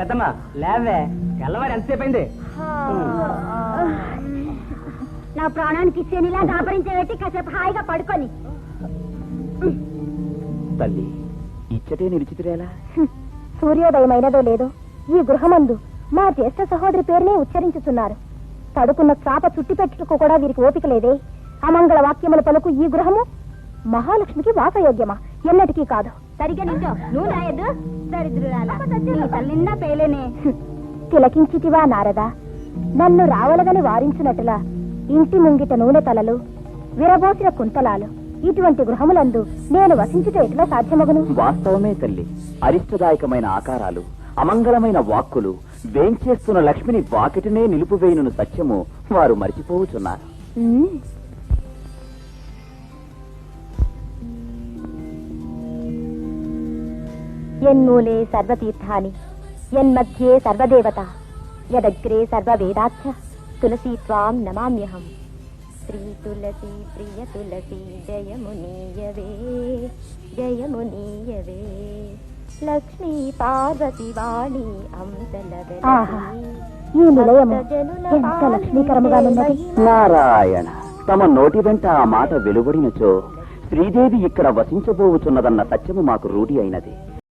పెద్దమ్మా లేవే, తెల్లవారు ఎంతసేపు అయింది? నా ప్రాణానికి ఇచ్చేనిలా దాపరించేటి కాసేపు హాయిగా పడుకొని. తల్లి ఇచ్చటే నిలిచితిరేలా? సూర్యోదయమైనదో లేదో ఈ గృహమందు మా జ్యేష్ఠ సహోదరి పేరునే ఉచ్చరించుతున్నారు. పడుకున్న చాప చుట్టి పెట్టుకు కూడా వీరికి ఓపిక లేదే. అమంగళ వాక్యముల పలుకు ఈ గృహము మహాలక్ష్మికి వాసయోగ్యమా? ఎన్నటికీ కాదు. సరిగా నింటో నువ్వు రాయద్దు. దరిద్రురాలా పేలేనే. తిలకించితివా నారదా? నన్ను రావలగని వారించినట్లా ఇంటి ముంగిట నూనె తలలు, విరబోసిన కుంతలాలు ఇటువంటి గృహములందు నేను వసించుట ఎట్లా సాధ్యమగును? వాస్తవమే తల్లి. అరిష్టదాయకమైన ఆకారాలు, అమంగళమైన వాక్కులు వేంచేస్తున్న లక్ష్మిని వాకిటినే నిలుపువేయును సత్యము వారు మరిచిపోవుచున్నారు. యన్మూలే సర్వతీర్థాని యన్మధ్యే సర్వదేవత యదగ్రే సర్వవేదాచ్చ తులసీ త్వాం నమామ్యహం. శ్రీ తులసి ప్రియ తులసి జయమునీయవే జయమునీయవే లక్ష్మీ పార్వతి వాణి ఈ నిలయము ఎంత లక్ష్మీకరముగానున్నది. నారాయణ, తమ నోటి వెంట ఆ మాట వెలువడినచో శ్రీదేవి ఇక్కడ వసించబోవుచున్నదన్న సత్యము మాకు రూఢి అయినది.